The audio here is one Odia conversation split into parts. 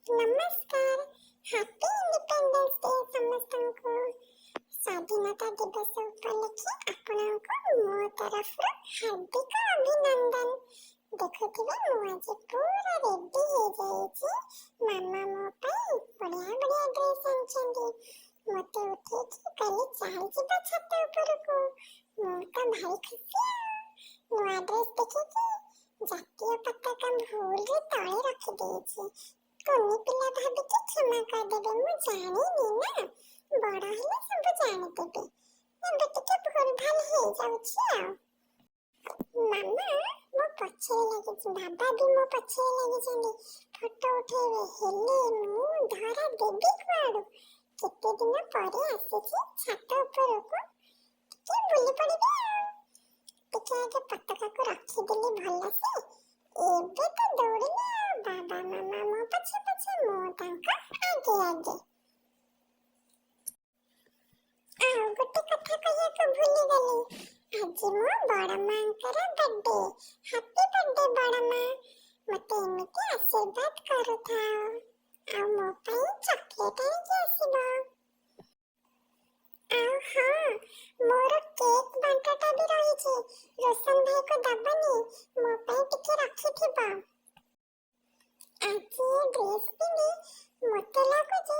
नमस्कार। हैप्पी इंडिपेंडेंस डे समस्तଙ୍କୁ। ସ୍ୱାଧୀନତା ଦିବସ ଉପଲକ୍ଷେ ଆପଣଙ୍କୁ ମୋ ତରଫରୁ ହାର୍ଦ୍ଦିକ ଅଭିନନ୍ଦନ। ଦେଖୁଥିବେ ମୁଁ ଆଜି ପୁରା ରେଡି ହେଇଯାଇଛି। ମାମା ମୋ ପାଇଁ ବଢିଆ ବଢିଆ ଡ୍ରେସ୍ ଆଣିଛନ୍ତି। ମୋତେ ଉଠେଇକି କହିଲେ ଚାଲ ଯିବା ଛାତ ଉପରକୁ। ମୁଁ ତ ଭାରି ଖୁସି। ନୂଆ ଡ୍ରେସ୍ ଦେଖିକି ଜାତୀୟ ପତାକା ଭୁଲରେ ତଳେ ରଖିଦେଇଛି। କୁନି ପିଲା ଭାବିକି କ୍ଷମା କରିଦେବେ, ମୁଁ ଜାଣିନି ନା। ବଡ଼ ହେଲେ ସବୁ ଜାଣିଦେବି। ଏବେ ଟିକେ ଭୁଲ ଭାଲ ହେଇଯାଉଛି ଆଉ। ମାମା ମୋ ପଛରେ ଲାଗିଛି, ବାବା ବି ମୋ ପଛରେ ଲାଗିଛନ୍ତି। ଫଟୋ ଉଠେଇବେ, ହେଲେ ମୁଁ ଧରା ଦେବି କୁଆଡୁ? କେତେ ଦିନ ପରେ ଆସିଛି ଛାତ ଉପରକୁ, ଟିକେ ବୁଲି ପଡ଼ିବି ଆଉ। ଟିକେ ଆଗେ ପତାକାକୁ ରଖିଦେଲି ଭଲସେ। ଏବେ ତ ଦୌଡ଼ିଲେ ଆଉ। ବାବା ମାମା ମୋ ପଛେ ପଛେ, ମୁଁ ତାଙ୍କ ଆଗେ ଆଗେ। ଆଉ ଗୋଟେ କଥା କହିବାକୁ ଭୁଲିଗଲି, ଆଜି ମୋ ବଡ଼ ମାଙ୍କର ବର୍ଥଡେ। ହାପି ବର୍ଥଡେ ବଡ଼ ମା। ମୋତେ ଏମିତି ଆଶୀର୍ବାଦ କରୁଥାଅ। ଆଉ ମୋ ପାଇଁ ଚକୋଲେଟ୍ ଆଣିକି ଆସିବ। ଆଉ ହଁ, ମୋର କେକ୍ ବାଣ୍ଟଟା ବି ରହିଛି। ରୋଶନ ଭାଇକୁ ଦବନି, ମୋ ପାଇଁ ଟିକେ ରଖିଥିବ। ଆଜି ଡ୍ରେସ୍ ପିନ୍ଧି ମୋତେ ଲାଗୁଛି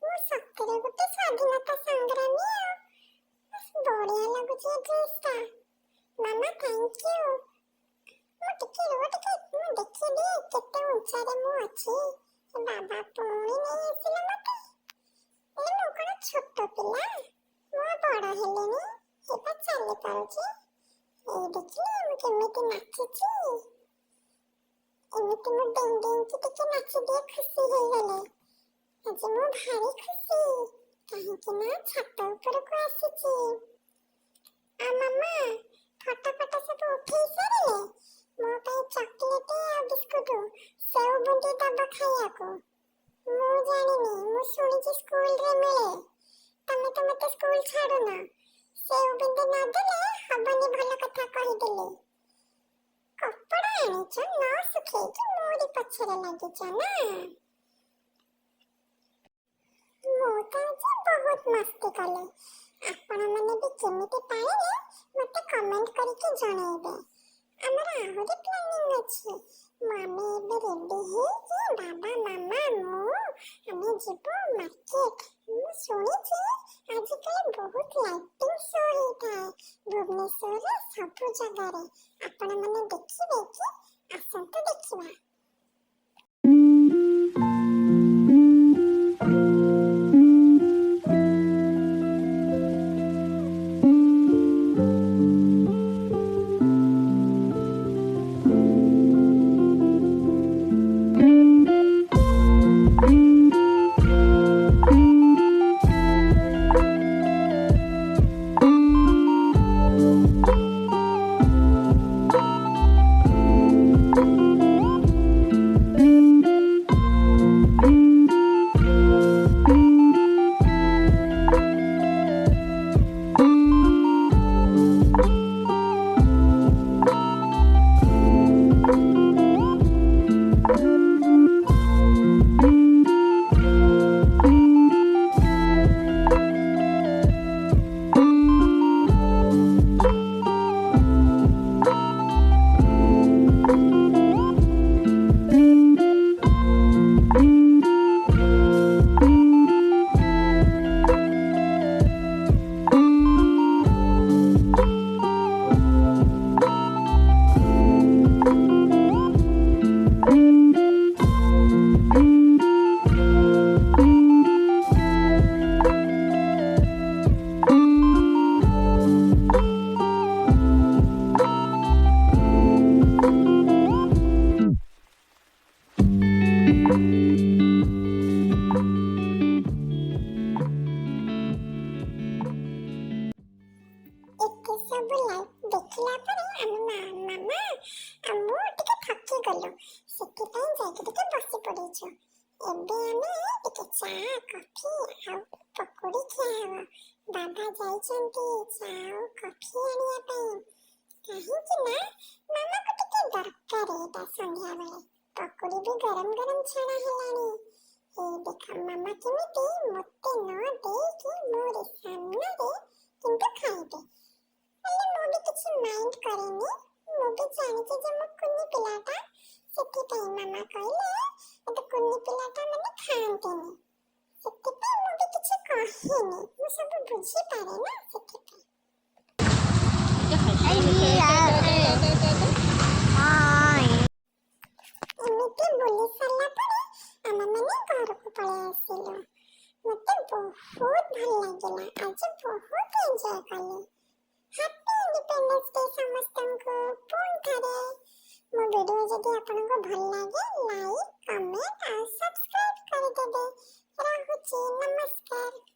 ମୁଁ ସତରେ ଗୋଟେ ସ୍ୱାଧୀନତା ସଂଗ୍ରାମୀ ଆଉ। ବଢ଼ିଆ ଲାଗୁଛି ଏ ଡ୍ରେସ୍ଟା। ମାମା ଥ୍ୟାଙ୍କ ୟୁ। ମୁଁ ଟିକେ ରୁହ, ଟିକେ ମୁଁ ଦେଖିବି କେତେ ଉଞ୍ଚାରେ ମୁଁ ଅଛି। ବାବା ପୁଣି ନେଇ ଆସିଲେ ମୋତେ। ମୁଁ କ'ଣ ଛୋଟ ପିଲା? ମୁଁ ବଡ଼ ହେଲିଣି, ଏବେ ଚାଲି ପାରୁଛି। ଏଇ ଦେଖିଲେ ମୁଁ କେମିତି ନାଚିଛି। ଏମିତି ମୁଁ ଡେଇଁ ଡେଇଁକି ଟିକେ ନାଚିଦିଏ ଖୁସି ହେଇଗଲେ। ଆଜି ମୁଁ ଭାରି ଖୁସି, କାହିଁକି ନା ଛାତ ଉପରକୁ ଆସିଛି। ଆଉ ମାମା ଫଟୋ ସବୁ ଉଠେଇ ସାରିଲେ? ମୋ ପାଇଁ ଚକୋଲେଟ୍ ଆଉ ବିସ୍କୁଟ, ସେଉ ବୁନ୍ଦି ଦବ ଖାଇବାକୁ। ମୁଁ ଜାଣିନି, ମୁଁ ଶୁଣିଛି ସ୍କୁଲରେ ମିଳେ। ତମେ ତ ମୋତେ ସ୍କୁଲ ଛାଡୁନ। ସେଉ ବୁନ୍ଦି ନ ଦେଲେ ହବନି, ଭଲ କଥା କହିଦେଲି। କପଡ଼ା ଆଣିଛ, ନ ଶୁଖେଇକି ମୋରି ପଛରେ ଲାଗିଛ ନା। ମୁଁ ତ ଆଜି ବହୁତ ମସ୍ତି କଲି। ଆପଣମାନେ ବି କେମିତି ପାଳିଲେ ମୋତେ କମେଣ୍ଟ କରିକି ଜଣାଇବେ। ଆମର ଆହୁରି ପ୍ଲାନିଂ ଅଛି। ଆମେ ଏବେ ରେଡି ହେଇକି ବାବା ମାମା ମୁଁ ଆମେ ଯିବୁ ମାର୍କେଟ। ମୁଁ ଶୁଣିଛି ଆଜିକାଲି ବହୁତ ଲାଇଟିଂ ଶୋ ହେଇଥାଏ ଭୁବନେଶ୍ୱରରେ ସବୁ ଜାଗାରେ। ଆପଣମାନେ ଦେଖିବେ କି? ଆସନ୍ତୁ ଦେଖିବା। ଦେଖିଲା ପରେ ଆମେ ମାମା ମୁଁ ଟିକେ ଥକିଗଲୁ, ସେଥିପାଇଁ ଯାଇକି ଟିକେ ବସି ପଡ଼ିଛୁ। ଏବେ ଆମେ ଟିକେ ଚା କଫି ଆଉ ପକୁଡ଼ି ଖିଆ ହେବ। ବାବା ଯାଇଛନ୍ତି ଚା ଆଉ କଫି ଆଣିବା ପାଇଁ, କାହିଁକି ନା ମାମାକୁ ଟିକେ ଦରକାର ଏଇଟା ସନ୍ଧ୍ୟାବେଳେ। ପକୁଡ଼ି ବି ଗରମ ଗରମ ଛଣା ହେଲାଣି। ଦେଖ ମାମା କେମିତି ମତେ ନ ଦେଇକି ମୋର ସାମ୍ନାରେ କିନ୍ତୁ ଖାଇବେ। ହେଲେ ମୁଁ ବି କିଛି ମାଇଣ୍ଡ କରେନି, ମୁଁ ବି ଜାଣିଛି ଯେ ମୁଁ କୁନି ପିଲାଟା, ସେଥିପାଇଁ ମାମା କହିଲେ ଏତେ କୁନି ପିଲାଟା ମାନେ ଖାଆନ୍ତିନି, ସେଥିପାଇଁ ମୁଁ ବି କିଛି କହିନି, ମୁଁ ସବୁ ବୁଝିପାରେ ନା ସେଥିପାଇଁ। ଏମିତି ବୁଲି ସାରିଲା ପରେ ଆମେମାନେ ଘରକୁ ପଳେଇ ଆସିଲୁ। ମତେ ବହୁତ ଭଲ ଲାଗିଲା, ଆଜି ବହୁତ ଏନ୍ଜୟ କଲି। ହାପି ଇଣ୍ଡିପେଣ୍ଡେନ୍ସ ଡେ ସମସ୍ତଙ୍କୁ। ପୁଣି ଥରେ ମୋ ଭିଡ଼ିଓ ଯଦି ଆପଣଙ୍କୁ ଭଲ ଲାଗେ ଲାଇକ୍, କମେଣ୍ଟ ଆଉ ସବସ୍କ୍ରାଇବ କରିଦେବେ। ରହୁଛି, ନମସ୍କାର।